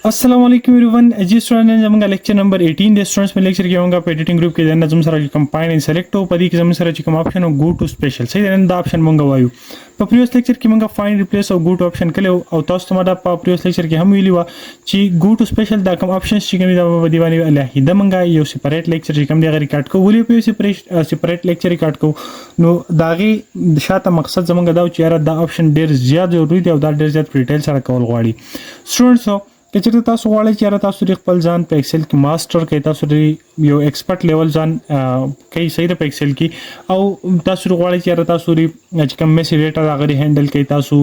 अस्सलाम वालेकुम एवरीवन जी स्टूडेंट जमंगा लेक्चर नंबर 18 दे स्टूडेंट्स में लेक्चर किया पे एडिटिंग ग्रुप के जन जम सर कंपाइन एंड सेलेक्ट हो पदी के जम सर कम ऑप्शन हो गो टू स्पेशल सही है द ऑप्शन मंगा वायु په پریوس لیکچر کې موږ فایند ریپلیس او ګو ټو آپشن کړو او تاسو ته دا په پریوس لیکچر کې هم ویلی و چې ګو ټو سپیشل دا کوم آپشنز چې کوم دا په دی باندې الهیده موږ یو سپریټ لیکچر چې کوم دی غیر ریکارډ کوو ولې په سپریټ لیکچر ریکارډ کوو نو داغي شاته مقصد زمونږ دا چې یاره دا آپشن ډیر زیات ضروري دی او دا ډیر زیات ډیټیل سره کول غواړي سټوډنټس که چېرته تاسو غواړئ چې یاره تاسو خپل ځان په ایکسل کې ماستر کړئ تاسو یو ایکسپرټ لیول ځان کوي صحیح ده په ایکسل کې او تاسو غواړئ چې یاره تاسو چې کوم میسج ډیټا هغه هینډل کوي تاسو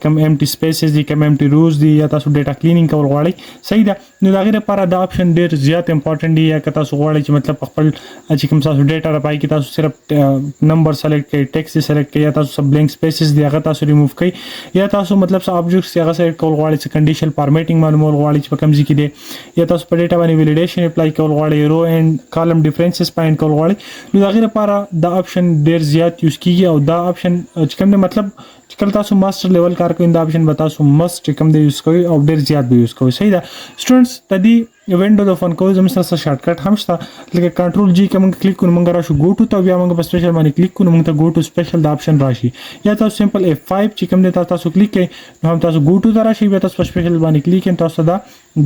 کوم امټي سپیسز دي کوم امټي روز دي یا تاسو ډیټا کلینینګ کول غواړئ صحیح ده نو د هغې لپاره دا آپشن ډېر زیات امپورټنټ دی یا که تاسو غواړئ چې مطلب خپل چې کوم تاسو ډیټا راپای کې تاسو صرف نمبر سلیکټ کړئ ټیکسټ سلیکټ کړئ یا تاسو سب بلینک سپیسز دي هغه تاسو ریموو کړئ یا تاسو مطلب څه آبجیکټس هغه سلیکټ کول غواړئ چې کنډیشنل فارمیټینګ معلومول غواړئ چې په کوم ځای کې دی یا تاسو په ډیټا باندې ویلیډیشن اپلای کول غواړئ رو اینډ کالم ډیفرنسز فایند کول غواړئ نو د هغې لپاره دا آپشن ډېر زیات یوز کیږي او دا آپشن چې کوم دی مطلب چې کله تاسو ماستر لیول کار کوئ دا آپشن به تاسو مست چې کوم دی یوز کوئ او ډېر زیات به یوز کوئ صحیح ده سټوډنټس د دې وینډو د فن کول زموږ سره شارټ کټ هم شته لکه کنټرول جی که موږ کلیک کړو موږ راشو ګو ټو ته بیا موږ په سپیشل باندې کلیک کړو موږ ته ګو ټو سپیشل د آپشن راشي یا تاسو سمپل F5 چې کوم دی تاسو کلیک کړئ نو هم تاسو ګو ټو ته راشي بیا تاسو په سپیشل باندې کلیک کړئ تاسو دا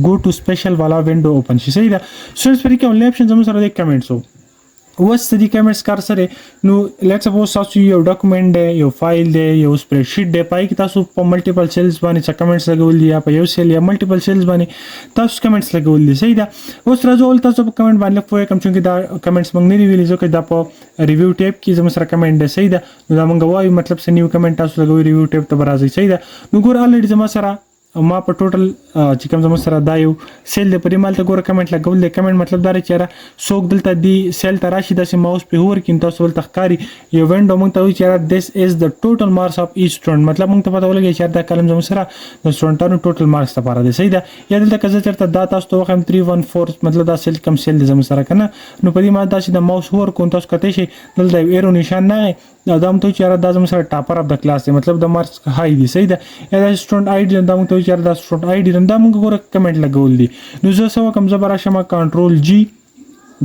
ګو ټو سپیشل والا وینډو اوپن شي صحیح ده سټوډنټس په دې کې اونلی آپشن زموږ سره د کمنټس وو اوس د دې کمنټس کار سره نو لیټس سپوز تاسو یو ډاکومنټ دی یو فایل دی یو سپریډ شیټ دی پای کې تاسو په ملټیپل سیلز باندې څه کمنټس لګول دي یا په یو سیل یا ملټیپل سیلز باندې تاسو کمنټس لګول دي صحیح ده اوس راځو تاسو په کمنټ باندې پوهه کوم چې دا کمنټس موږ نه دی ویلي ځکه دا په ریویو ټیب کې زموږ سره کمنټ دی صحیح ده نو دا موږ وایو مطلب څه نیو کمنټ تاسو لګوي ریویو ټیب ته راځي صحیح ده نو ګور الریډي زموږ سره ما په ټوټل چې کوم زموږ سره دا یو سیل د پرې مال ته ګوره کمنټ لګول دی کمنټ مطلب دا چې یاره څوک دلته دی سیل ته راشي داسې ماوس په هور کې تاسو ولته ښکاري یو وینډو موږ ته وایي چې یاره دس از د ټوټل مارکس اف ایچ سټوډنټ مطلب موږ ته پته ولګي چې دا کلم زموږ سره د سټوډنټانو ټوټل مارکس لپاره دی صحیح ده یا دلته که زه چېرته دا تاسو ته وښیم 314 مطلب دا سیل کم سیل دی زموږ سره که نه نو په دې معنی دا چې د ماوس هور کوم تاسو کتی شي دلته یو ایرو نشان نه دا هم ته چې یاره دا زموږ سره ټاپر اف د کلاس دی مطلب د مارکس های دی صحیح ده یا دا سټوډنټ آی ډي دا موږ ته وایي چې یاره دا سټوډنټ آی ډي دا موږ ګوره کمنټ لګول دي نو زه څه وکړم زه به راشم کنټرول جی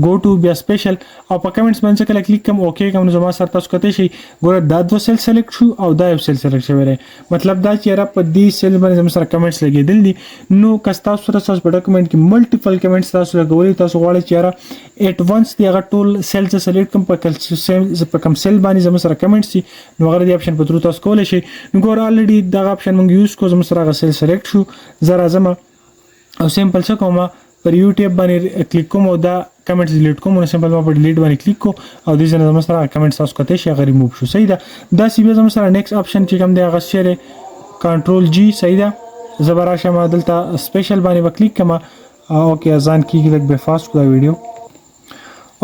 گو ټو بیا سپیشل او په کمنټس باندې کله کلیک کوم اوکې کوم نو زما سره تاسو کته شي ګوره دا دوه سیل سلیکټ شو او دا یو سیل سلیکټ شوی دی مطلب دا چې را په دې سیل باندې زما سره کمنټس لګیدل دي نو که تاسو سره تاسو په ډاکومنټ کې ملټیپل کمنټس تاسو لګولې تاسو غواړئ چې را ایٹ وانس دی هغه ټول سیل سلیکټ کوم په کوم سیل باندې زما سره کمنټس دي نو هغه دی آپشن په تر تاسو کولای شي نو ګوره الریډي دا آپشن موږ یوز کوو زما سره هغه سیل سلیکټ شو زه راځم او سمپل څه کوم پر یوټیوب باندې کلیک کوم او دا کمنټس ډیلیټ کوم نو سمپل ما په ډیلیټ باندې کلیک کو او دې ځنه زما سره کمنټس تاسو کته شي هغه ریموو شو صحیح ده دا سی بیا زما سره نیکسټ آپشن چې کوم دی هغه شری کنټرول جی صحیح ده زبر شم دلته سپیشل باندې وکلیک کما اوکې ځان کیږي لګ به فاست کو دا ویډیو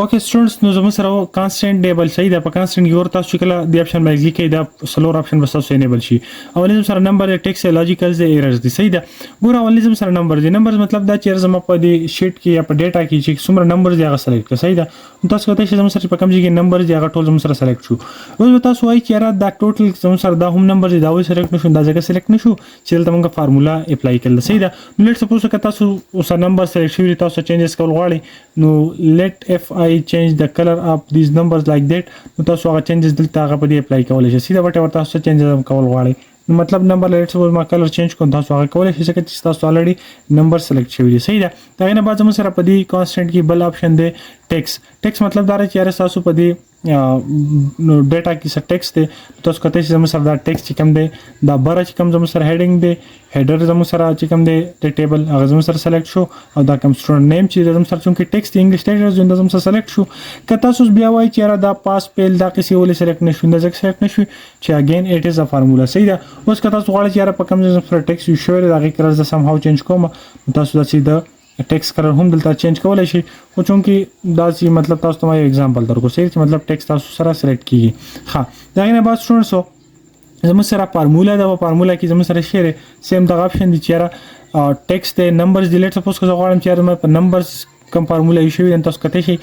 اوکې سټوډنټس نو زموږ سره کانسټنټ ډیبل صحیح ده په کانسټنټ کې ور تاسو کله د آپشن باندې کلیک کړئ دا سلور آپشن به تاسو انیبل شي اولې زموږ سره نمبر ټیکس لاجیکلز د ایررز دي صحیح ده ګوره اولې زموږ سره نمبر دي نمبر مطلب دا چې زما په دې شیټ کې یا په ډیټا کې چې څومره نمبر دی هغه سلیکټ کړئ صحیح ده تاسو کته چې زموږ سره په کوم ځای کې نمبر دی هغه ټول زموږ سره سلیکټ شو اوس تاسو وایي چې را دا ټوټل زموږ سره دا هم نمبر دی دا وایي سلیکټ نشو دا ځکه سلیکټ نشو چې دلته موږ فارمولا اپلای کړل صحیح ده نو لیټ سپوز که تاسو اوس نمبر سلیکټ شوی تاسو چینجز کول غواړئ نو لیټ اف آی چینج د کلر of these numbers like that نو تاسو هغه چینجز دلته هغه په دې اپلای کولای شئ سیده وټ تاسو چینجز هم کول غواړئ نو مطلب نمبر لیټس سپوز ما کلر چینج کوم تاسو هغه کولای شئ چې تاسو الریډي نمبر سلیکټ شوی دی صحیح ده دا نه بعد زموږ سره په دې کانسټنټ کې بل آپشن دی ټیکس مطلب دا چې تاسو په دې نو ډیټا کې څه ټیکس دی تاسو کته چې زموږ سره دا ټیکس چې کوم دی دا بره چې کوم زموږ سره هیډینګ دی هیډر زموږ سره چې کوم دی د ټیبل هغه زموږ سره سلیکټ شو او دا کوم سټوډنټ نیم چې زموږ سره چونکې ټیکس دی انګلیش ټیکس زموږ سره سلیکټ شو که تاسو بیا وایي چې را دا پاس پیل دا کیسې ولې سلیکټ نشو دا ځکه سلیکټ نشو چې اگین اټ از ا فارمولا صحیح ده اوس که تاسو غواړئ چې را په کوم ځای سره ټیکس یو شوی دا غي کلر ز سم هاو چینج کوم تاسو دا چې د ټیکس کلر هم دلته چینج کولای شي خو چونکې دا چې مطلب تاسو ته یو اگزامپل درکو چې مطلب ټیکس تاسو سره سلیکټ کیږي ها دا نه بعد سټوډنټس زموږ سره فارمولا دا فارمولا کې زموږ سره شیر سیم دا آپشن دي چې ټیکس د نمبرز ډیلیټ سپوز که زه غواړم چې په نمبرز کوم فارمولا یو شوی تاسو کته شي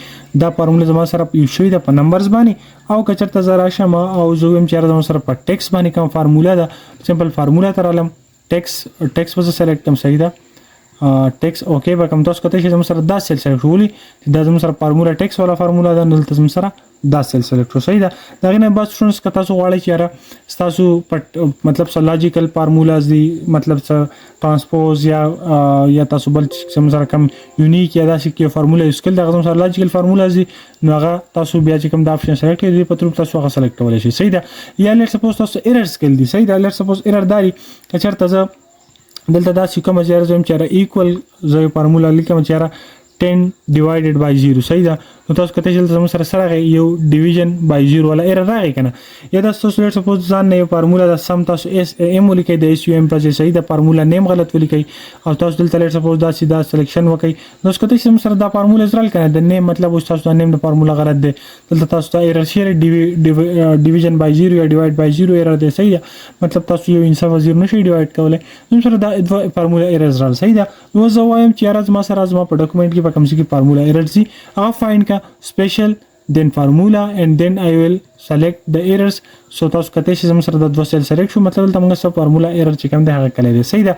دا فارمولا زما سره یو شوی د په نمبرز باندې او که چېرته زه راشم او زه هم چې زما سره په ټیکس باندې کوم فارمولا ده سمپل فارمولا تر علم ټیکس به سلیکټ کوم صحیح ده ټیکس اوکې به کوم تاسو کته شي زموږ سره دا سیل سلیکټ ولي دا زموږ سره فارمولا ټیکس والا فارمولا ده نو زموږ سره دا سیل سلیکټ صحیح ده دا غنه بس سټوډنټس کته تاسو غواړئ چې یاره تاسو مطلب څه لاجیکل فارمولاز دي مطلب څه ترانسپوز یا تاسو بل زموږ سره کوم یونیک یا داسې کې فارمولا یوز کول دا زموږ سره لاجیکل فارمولاز دي نو هغه تاسو بیا چې کوم دا اپشن سلیکټ کړئ په تر تاسو هغه سلیکټ کولای شئ صحیح ده یا لیټ سپوز تاسو ایررز کول دي صحیح ده لیټ سپوز ایرر داري چې چرته زه دلته دا چې کوم چې زم چې ایکوال زې فارمولا لیکم چې 10 divided by 0 صحیح ده نو تاسو کته چې زموږ سره سره یو ډیویژن بای 0 ولا ایرر راغی کنه یا تاسو لیټ سپوز ځان نه فارمولا د سم تاسو اس ام ولیکئ د اس یو ام په صحیح ده فارمولا نیم غلط ولیکئ او تاسو دلته لیټ سپوز دا سیدا سلیکشن وکئ نو کته چې زموږ سره دا فارمولا زرال کنه د نیم مطلب تاسو د نیم د فارمولا غلط ده دلته تاسو ته ایرر شي ډیویژن بای 0 یا ډیوایډ بای 0 ایرر ده صحیح ده مطلب تاسو یو انصاف 0 نشي ډیوایډ کولای زموږ سره دا فارمولا ایرر زرال صحیح ده نو زه وایم چې راز ما سره ما په ډاکومېنټ کې په کوم څه کې فارمولا ایرر سي هغه فایند کا سپیشل then formula and then I will select the errors so تاسو کته چې زموږ سره د دوه سیل سلیکټ شو مطلب ته موږ سره فارمولا ایرر چې کوم دی هغه کلی دی صحیح ده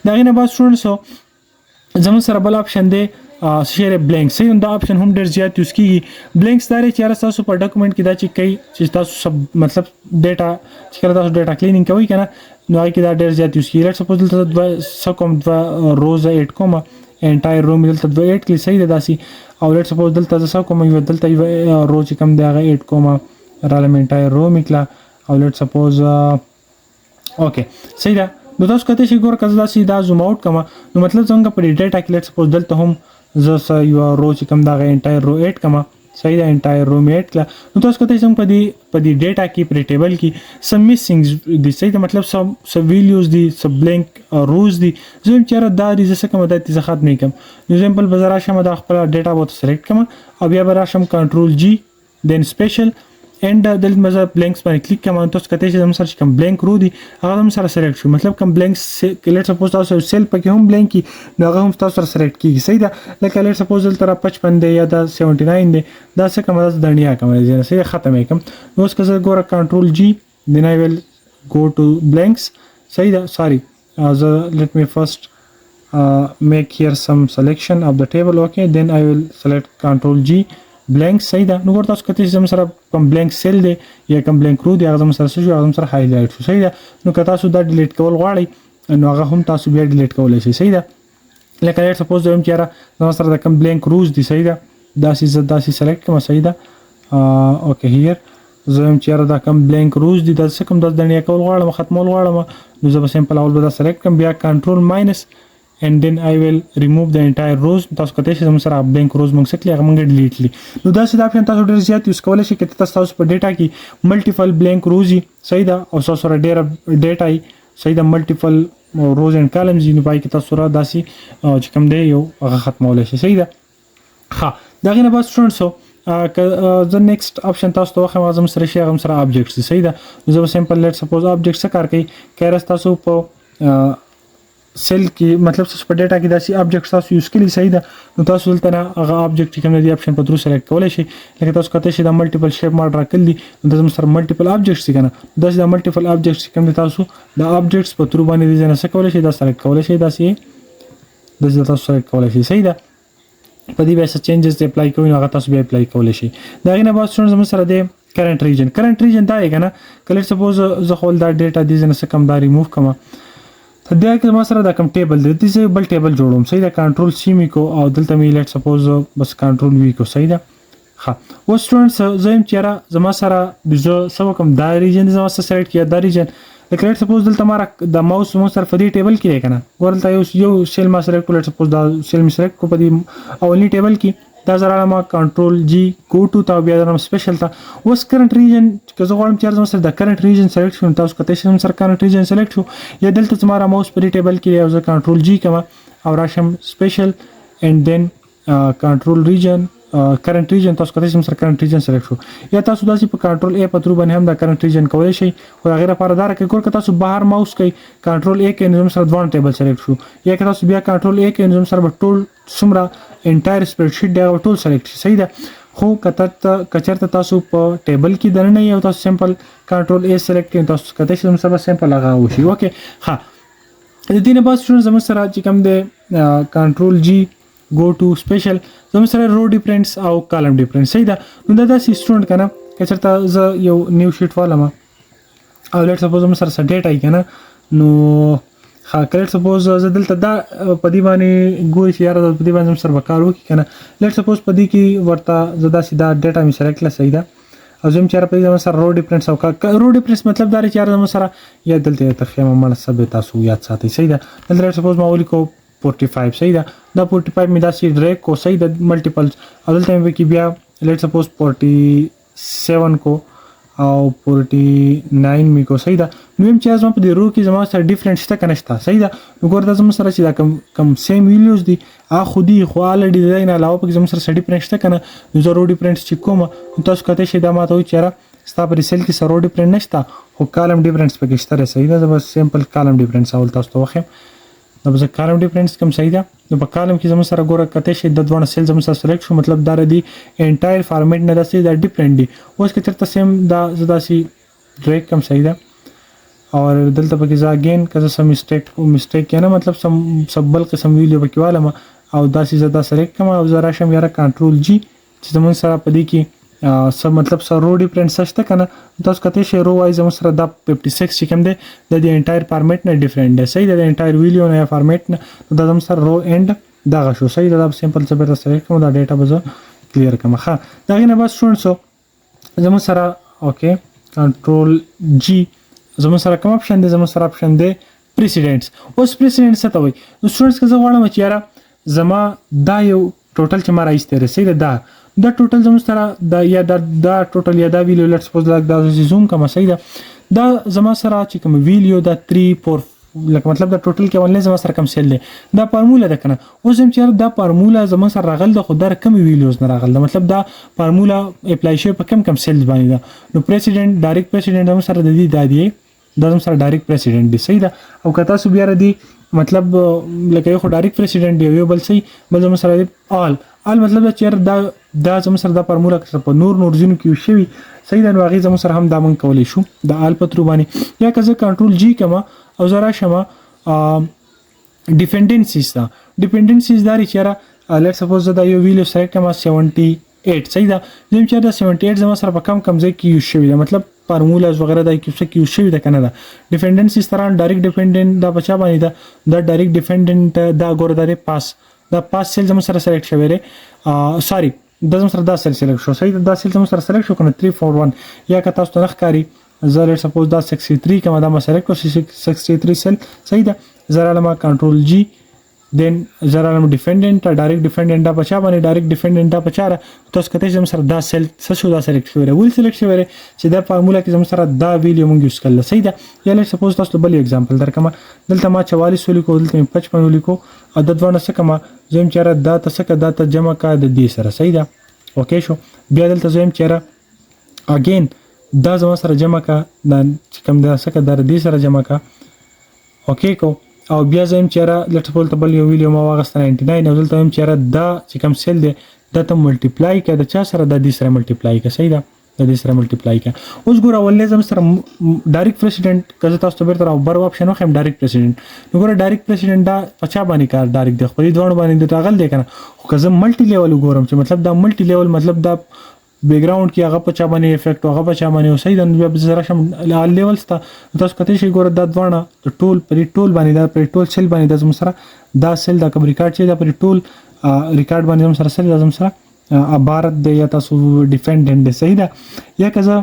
دا غینه بعد سټوډنټس زموږ سره بل اپشن دی شیر بلانک صحیح دا اپشن هم ډیر زیات یوز کیږي بلانکس داري چې تاسو په ډاکومېنټ کې دا چې کوي چې تاسو سب مطلب ډیټا چې کله تاسو ډیټا کلینینګ کوي کنه نو هغه کې دا ډیر زیات یوز کیږي لیټ سپوز دلته کوم دوا روز 8 کومه انټایر رو دلته 8 کې صحیح ده داسي او لیټ سپوز دلته زه کوم یو دلته یو رو چې کوم دی هغه 8 کومه رالم انټایر رو میکلا او لیټ سپوز اوکې صحیح ده نو تاسو کته شي ګور کزدا سي دا زوم اوټ کما نو مطلب څنګه په ډیټا کې لیټ سپوز دلته هم زه یو رو چې کوم دا انټایر رو 8 کما صحیح ده انټایر رو 8 کلا نو تاسو کته څنګه په دې ډیټا کې پر ټیبل کې سم میسینګز دي صحیح ده مطلب سم ویلیوز دي سم بلانک روز دي زه چیرې دا دي زه کوم د اتخاذ نه کوم ایگزامپل بازار شمه د خپل ډیټا بوت سلیکټ کوم او بیا براشم کنټرول جی دین سپیشل اند دلته مزه بلانکس باندې کلیک کوم تاسو کته چې زموږ سره کوم بلانک رو دي هغه هم سره سلیکټ شو مطلب کوم بلانک لیټ سپوز تاسو سیل پکې هم بلانک نو هغه هم تاسو سره سلیکټ کیږي صحیح ده لکه لیټ سپوز تر 55 دی یا د 79 دی دا څه کوم د دنیا کوم دی صحیح ختمه کوم نو اوس که ګوره کنټرول جی then I will go to blanks صحیح ده sorry let me first make here some selection of the table okay then I will select control G blank صحیح ده نو ورته تاسو کته چې سره کوم بلانک سیل دی یا کوم بلانک رو دی هغه سره شو هغه سره هایلایټ شو صحیح ده نو که تاسو دا ډیلیټ کول غواړئ نو هغه هم تاسو بیا ډیلیټ کولای شئ صحیح ده لکه لیټ سپوز دویم چیرې نو سره د کوم بلانک روز دی صحیح ده داسې سلیکټ کوم صحیح ده اوکې هیر زم چیرې دا کوم بلانک روز دی د څه کوم د دنیا کول غواړم ختمول غواړم نو زه به سمپل اول به دا سلیکټ کوم بیا کنټرول ماینس and then I will remove the entire rows تاسو کته چې زموږ سره بلانک روز موږ سکلی هغه موږ ډیلیټ لی نو دا سید اپشن تاسو ډیر زیات یوز کولای شئ کته تاسو په ډیټا کې ملټیپل بلانک روزي صحیح ده او تاسو سره ډیر ډیټا صحیح ده ملټیپل روز اینڈ کالمز نو پای کې تاسو را داسي چې کوم دی یو هغه ختمولای شئ صحیح ده ها دا غنه بس سټوډنټسو the next option تاسو ته خو اعظم سره شي هغه سره objects صحیح ده زه سمپل لیټ سپوز objects څه کار کوي کیرس تاسو په سیل کې مطلب تاسو په ډیټا کې داسې آبجیکټ تاسو یوز کړئ صحیح ده نو تاسو دلته هغه آبجیکټ کوم دی اپشن په تر سلیکټ کولای شئ لکه تاسو کته شي د ملټیپل شیپ ماډ راکړل دي نو تاسو سره ملټیپل آبجیکټس دي کنه داسې د ملټیپل آبجیکټس کوم دي تاسو د آبجیکټس په تر باندې دي نه کولای شئ دا سلیکټ کولای شئ داسې تاسو سلیکټ کولای شئ صحیح ده په دې بیا څه چینجز دی اپلای کوئ نو هغه تاسو بیا اپلای کولای شئ دا غینه بعد څنګه سره دی کرنٹ ریجن دا یې کنه کله سپوز زه خپل دا ډیټا دي نه کم دا ریموو کوم ته دا کې ما سره دا کوم ټیبل دی چې بل ټیبل جوړوم صحیح ده کنټرول سی می کو او دلته می لیټ سپوز بس کنټرول وی کو صحیح ده ها و سټوډنټس زم چیرې زما سره د سو کوم دا ریجن زما سره سلیکټ کیا دا ریجن لکه لیټ سپوز دلته ما د ماوس مو سره فدی ټیبل کې کنه ورته یو سیل ما سلیکټ لیټ سپوز دا سیل می سلیکټ کو په دې اولنی ټیبل کې دا زراله ما کنټرول جی گو ټو تا بیا درم سپیشل تا اوس کرنٹ ریجن که زه غواړم چې زما سره د کرنٹ ریجن سلیکټ شون تاسو کته شم سره کرنٹ ریجن سلیکټ شو یا دلته زما ماوس پر ټیبل کې یو ځکه کنټرول جی کما او راشم سپیشل اینڈ دین کنټرول ریجن کرنٹ ریجن تاسو کته شم سره کرنٹ ریجن سلیکټ شو یا تاسو داسې په کنټرول ا په تر باندې هم د کرنٹ ریجن کولای شئ خو هغه لپاره دا کې ګور که تاسو بهر ماوس کوي کنټرول ا کې نظم سره ځوان ټیبل سلیکټ شو یا که تاسو بیا کنټرول ا کې نظم سره ټول څومره انټایر سپریډ شیټ دی ټول سلیکټ شي صحیح ده خو کچرته تاسو په ټیبل کې درنه یو تاسو سمپل کنټرول ا سلیکټ کړئ تاسو کته شم سره سمپل هغه وشي اوکې ها د دې نه بعد سټوډنټ زموږ سره چې کوم دی کنټرول جی go to special زموږ سره رو ډیفرنس او کالم ډیفرنس صحیح ده. نو دا داسې سټوډنټ کنه که چېرته زه یو نیو شیټ والم او لیټ سپوز زموږ سره ډیټا ای کنه نو کله سپوز زه دلته دا په دې باندې ګوري چې یاره په دې باندې زموږ سره به کار وکړي کنه لیټ سپوز په دې کې ورته زه داسې دا ډیټا مې سلیکټ کړه صحیح ده او زه چې په دې زموږ سره رو ډیفرنس او رو ډیفرنس مطلب دا چې یاره زموږ سره یا دلته تخیمه مړه سبه تاسو یاد ساتئ صحیح ده. دلته لیټ سپوز ما ولیکو 45 صحیح ده دا 45 مې داسې ډریک کو صحیح ده ملټیپلز او دلته مې کې بیا لیټ سپوز 47 کو او 49 مې کو صحیح ده. نو هم چې زما په دې رو کې زما سره ډیفرنٹ شته کنه شته صحیح ده. نو ګور دا زما سره چې دا کم سیم ویلیوز دي خودي خو الریډي دا نه علاوه په زما سره ډیفرنٹ شته کنه نو زه رو ډیفرنس چې کوم تاسو کته شي دا ماته وي چې ستا په ریسل کې سره رو ډیفرنٹ نشته خو کالم ډیفرنس پکې شته صحیح ده. زه بس سمپل کالم ډیفرنس اول تاسو ته وخم نو بس کالم ډیفرنس کوم صحیح ده. نو په کالم کې زما سره ګوره کته شي د دوه سیل زما سره سلیکټ شو مطلب دا ردی انټایر فارمیټ نه داسې دا ډیفرنٹ دي اوس کې چرته سیم دا زدا سي ډریک کوم صحیح ده اور دلته پکې ځا اگین کزه سم میسټیک کنه مطلب سم بل قسم ویډیو پکې والم او داسې زدا سلیکټ کوم او زرا شم یاره کنټرول جی چې زمون سره پدې کې سم مطلب سره رو ډیفرنس شته کنه تاسو کته شی رو وایز زمون سره دا 56 چې کوم دی د دې انټایر فارمیټ نه ډیفرنٹ دی صحیح ده د انټایر ویډیو نه فارمیټ نه دا زمون سره رو اینڈ دا شو صحیح ده. دا سمپل څه به سلیکټ کوم دا ډیټا به کلیر کوم ښه دا غینه بس شونډ سو زمون سره اوکے کنټرول جی زموږ سره کوم اپشن دی زموږ سره اپشن دی پریسیډنټس. اوس پریسیډنټس څه ته وایي نو سټوډنټس که زه غواړم چې یاره زما دا یو ټوټل چې ما راایستی دی صحیح ده دا ټوټل زموږ سره دا یا دا ټوټل یا دا ویلیو لیټ سپوز دا زوم کوم صحیح ده دا زما سره چې کوم ویلیو دا 3 4 لکه مطلب دا ټوټل کې ولنه زما سره کم سیل دی دا فارمولا ده کنه اوس هم چې دا فارمولا زما سره راغل د خو در کم ویلیوز نه راغل مطلب دا فارمولا اپلای شوی په کم سیل باندې ده نو پریسیډنټ ډایرکټ پریسیډنټ هم سره د دې دادی دا زم سره ډایرکټ پریسیډنټ دی صحیح ده او کته سو بیا ردی مطلب لکه یو ډایرکټ پریسیډنټ دی یو بل صحیح بل زم سره آل مطلب چې دا زم سره دا فارمولا په نور زینو کې شوی صحیح ده نو هغه زم سره هم دا من کولای شو د آل پترو باندې یا که زه کنټرول جی کما او زرا شمه ډیپندنسیز دا ډیپندنسیز دا چې لیټ سپوز دا یو ویلیو سلیکټ کما 78 صحیح ده زم چې دا 78 زم سره په کم ځای کې یو شوی ده مطلب فارمولاز وغیرہ دا کې یو شوی ده کنه دا ډیپندنسیز تران ډایرکټ ډیپندنت دا بچا باندې دا ډایرکټ ډیپندنت دا ګورداري پاس سیل زم سره سلیکټ شوی دی سوري دا زم سره دا سیل سلیکټ شو صحیح دا سیل زم سره سلیکټ شو کنه 341 یا که تاسو ته نخکاری زه لیټ سپوز دا 63 کما دا ما سلیکټ کو 63 سیل صحیح ده زرا لما کنټرول جی دین زرا لما ډیفندنت ډایرکټ ډیفندنت دا بچا باندې ډایرکټ ډیفندنت دا بچاره تاسو کته زم سره دا سیل شو دا سلیکټ شوی ول سلیکټ شوی چې دا فارمولا کې زم سره دا ویلیو مونږ یوز کړل صحیح ده یا لیټ سپوز تاسو بل ایگزامپل درکمه دلته ما 44 ولیکو دلته 55 ولیکو او د دوه څه کما زم چیرې دا تاسو دا ته جمع کا د دې سره صحیح ده اوکے شو بیا دلته زم چیرې اگین دا زما سره جمع کا دا چې کوم دا څه د دې سره جمع کا اوکے کو او بیا زم چیرې لیټ سپوز ته بل یو ویلیو ما واغست 99 او دلته هم چیرې دا چې کوم سیل دی دا ته ملټیپلای کړه د چا سره د دې سره ملټیپلای کړه صحیح ده د دې سره ملټیپلای کړه اوس ګوره ولې زم سره ډایرکټ پریسیډنټ کزه تاسو ته بیرته بر اپشن خو ډایرکټ پریسیډنټ نو ګوره ډایرکټ پریسیډنټ دا پچا باندې کار ډایرکټ د خپل دوه باندې راغل دی کنه خو کزه ملټی لیول ګورم چې مطلب دا ملټی لیول مطلب دا بیک گراوند کې هغه پچا باندې افیکټ هغه پچا باندې صحیح د بیا زرا شم لیول ستا تاسو کته شي ګوره د دوانه ټول ټول باندې دا پر ټول سیل باندې د زم سره دا سیل دا کوم ریکارډ چې دا پر ټول ریکارډ باندې زم سره سیل د زم سره عبارت دی یا تاسو ډیفندنت دی صحیح ده یا کزه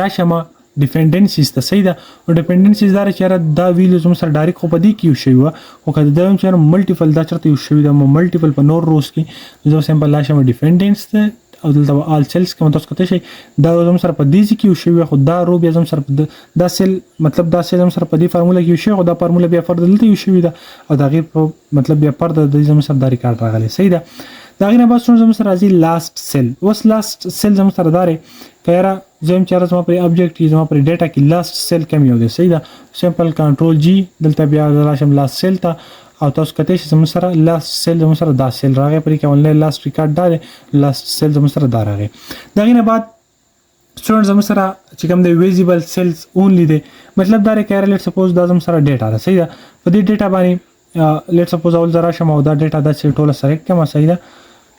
راشمه ډیپندنسیز ته صحیح ده او ډیپندنسیز دا چې دا ویلیو زم سره ډایرکټ خو پدې کې یو شی و او کله دا چې ملټیپل دا چرته یو شی دا ملټیپل په نور روز کې زه سمپل لاشم ډیپندنس ته او دلته آل سیلز کوم تاسو کته شي دا زم سره په دې کې یو شی خو دا رو بیا زم سره دا سیل مطلب دا سیل زم سره په دې فارمولا کې یو شی خو دا فارمولا بیا فرد دلته یو شی دا او دا غیر مطلب بیا فرد د زم سره دا ریکارډ راغلی صحیح ده دا غیر نه بس زم سره راځي لاست سیل اوس لاست سیل زم سره دارې کایره زم چارز ما پر ابجیکټ زم پر ډیټا کې لاست سیل کم یو دی صحیح ده سمپل کنټرول جی دلته بیا راشم لاست سیل ته او تاسو کته چې زم سره لاست سیل زم سره دا سیل راغی پرې کې ولنه لاست ریکارډ دا لاست سیل زم سره دا راغی دا غینه بعد سټوډنټ زم سره چې کوم دی ویزیبل سیلز اونلی دی مطلب دا کیره لیټ سپوز دا زم سره ډیټا ده صحیح ده په دې ډیټا باندې لیټ سپوز اول زرا شم او دا ډیټا د ټوله سلیکټ کما صحیح ده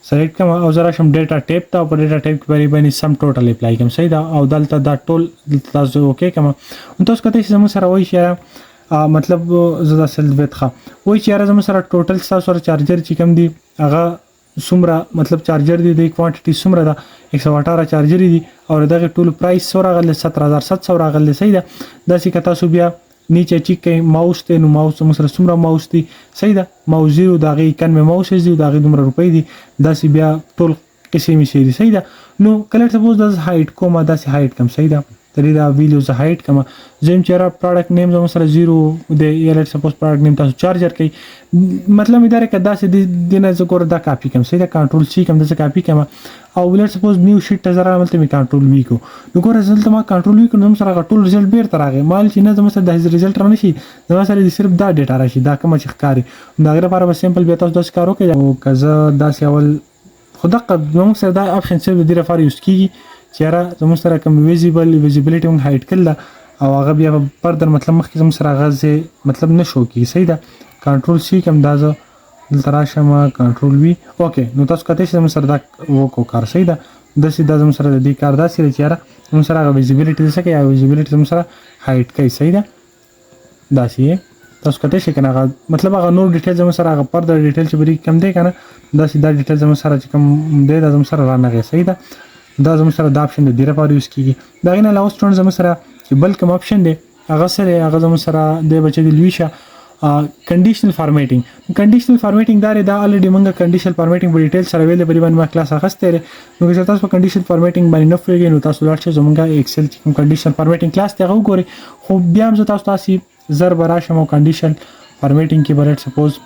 سلیکټ کما او زرا شم ډیټا ټیپ ته په ډیټا ټیپ کې باندې سم ټوټل اپلای کوم صحیح ده او دلته دا ټول تاسو اوکې کما تاسو کته چې زموږ سره وایي چې مطلب زدا سل ویت ښه وایي چې زموږ سره ټوټل تاسو سره چارجر چې کم دی هغه سمره مطلب چارجر دی د کوانټیټي سمره ده 118 چارجر دي او دغه ټول پرایس سره غل 17700 راغلی صحیح ده دا چې تاسو بیا نیچه چې کوي ماوس ته نو ماوس سره سمره ماوس دی صحیح ده ماوس زیرو دغه کن ماوس دی دغه دومره روپۍ دي دا چې بیا ټول قسمه شي دي صحیح ده نو کله سپوز د هایټ کومه دا چې هایټ کم صحیح ده ترې دا ویلیو ز هایټ کما زم چیرې پروډکټ نیم زموږ سره زیرو د یلټ سپوز پروډکټ نیم تاسو چارجر کوي مطلب اداره کدا چې د نه ذکر دا کاپی کم صحیح ده کنټرول سی کم د کاپی کما او ولر سپوز نیو شیټ زره عملته می کنټرول وی کو نو ګور رزلټ ما کنټرول وی کو نو سره ټول رزلټ بیر تر هغه مال چې نه زموږ سره د رزلټ رانه شي زموږ سره صرف دا ډیټا راشي دا کوم چې ښکاری دا غره لپاره سیمپل به تاسو د کارو کوي او کزه دا اول خدای موږ سره دا اپشن صرف د لپاره یوز کیږي چیرې زموږ سره کوم ویزیبیلیټی موږ هایټ کړل او هغه بیا پردر مطلب مخکې زموږ سره غزه مطلب نشو کی صحیح ده کنټرول سی کوم دا دلته راشم کنټرول وی اوکې نو تاسو کته چې زموږ سره دا وکړو کار صحیح ده د سیده زموږ سره د دې کار دا سره چیرې زموږ سره ویزیبیلیټی څه کوي ویزیبیلیټی زموږ سره هایټ کوي صحیح ده دا سی تاسو کته چې کنه مطلب هغه نور ډیټیل زموږ سره هغه پردر ډیټیل چې بری کم دی کنه دا سیده ډیټیل زموږ سره چې کم دی دا زموږ سره رانغی صحیح ده دا زموږ سره د اپشن د ډیره لپاره یوز کیږي دا غینه لاو سټون زموږ سره چې بل کوم اپشن دی هغه زموږ سره د بچی د لویشه کنډیشنل فارمیټینګ دا دا الریډي موږ کنډیشنل فارمیټینګ په ډیټیل سره ویل بری باندې ما کلاس اخسته نو که تاسو په کنډیشنل فارمیټینګ باندې نه پوهیږئ نو تاسو لاړ زموږ ایکسل چې کوم کنډیشنل فارمیټینګ کلاس ته وګورئ خو بیا هم تاسو زر براشم او کنډیشنل فارمیټینګ کې بلټ سپوز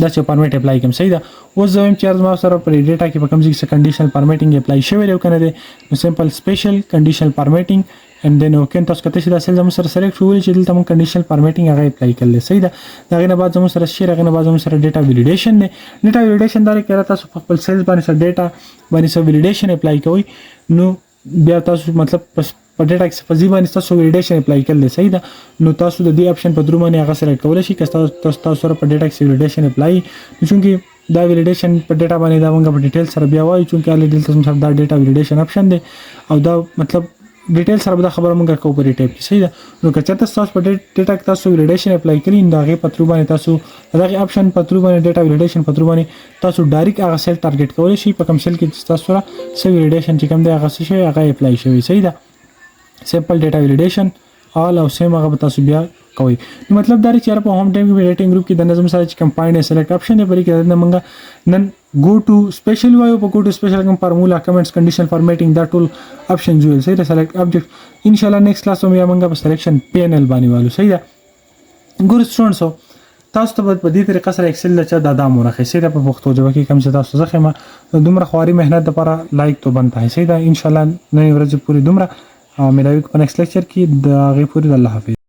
دا چې فارمیټ اپلای کوم صحیح ده اوس زم چارج ما سره پر ډیټا کې په کوم ځای کې کنډیشنل فارمیټینګ اپلای شوی دی کنه دی نو سمپل سپیشل کنډیشنل فارمیټینګ and then اوکې تاسو کته چې دا سیل زموږ سره سلیکټ شوی چې دلته موږ کنډیشنل فارمیټینګ هغه اپلای کړل صحیح ده دا غنه بعد زموږ سره شیر غنه بعد زموږ سره ډیټا ویلیډیشن دی ډیټا ویلیډیشن دا لري تاسو په خپل سیل باندې سره ډیټا باندې سره ویلیډیشن اپلای کوئ نو بیا تاسو مطلب په ډیټا کې په ځای باندې تاسو ویلیډیشن اپلای کړل صحیح ده نو تاسو د دې اپشن په درو باندې هغه سلیکټ کولای شئ که تاسو سره په ډیټا کې ویلیډیشن اپلای چونکه دا ویلیډیشن په ډیټا باندې دا موږ په ډیټیل سره بیا وایو چونکه الریډي تاسو سره دا ډیټا ویلیډیشن اپشن دی او دا مطلب ډیټیل سره به خبره مونږ کوو په ټیپ کې صحیح ده نو که چېرته تاسو په ډیټا کې تاسو ویلیډیشن اپلای کړئ دا غي پترو باندې تاسو دغه اپشن پترو باندې ډیټا ویلیډیشن پترو باندې تاسو ډایرکټ هغه سیل ټارګټ کولای شئ په کوم سیل کې تاسو سره سې ویلیډیشن چې کوم دی هغه شی هغه اپلای شوی صحیح ده سمپل ډیټا ویلیډیشن all او سیم هغه تاسو بیا کوي نو مطلب دا چې په هوم ټایم کې ریټینګ گروپ کې د نظم سره چې کمپاین سلیکټ اپشن دی پرې کې د منګه نن go to special وایو په go to special کوم فارمولا کمنټس کنډیشنل فارمیټینګ دا ټول اپشن جوړ صحیح ده سلیکټ ابجیکټ ان شاء الله نیکسٹ کلاس میں منګه په سلیکشن پینل باندې والو صحیح ده ګور سټوډنټس تاسو ته په دې طریقه سره ایکسل لچا د ادم ورخه صحیح ده په پښتو ژبه کې کوم څه تاسو ځخه ما دومره خواري مهنت لپاره لایک تو بنتا ہے صحیح ده ان شاء الله نن ورځ پوری دومره ملاوي په نیکسٹ لیکچر کې د غي پوری الله حافظ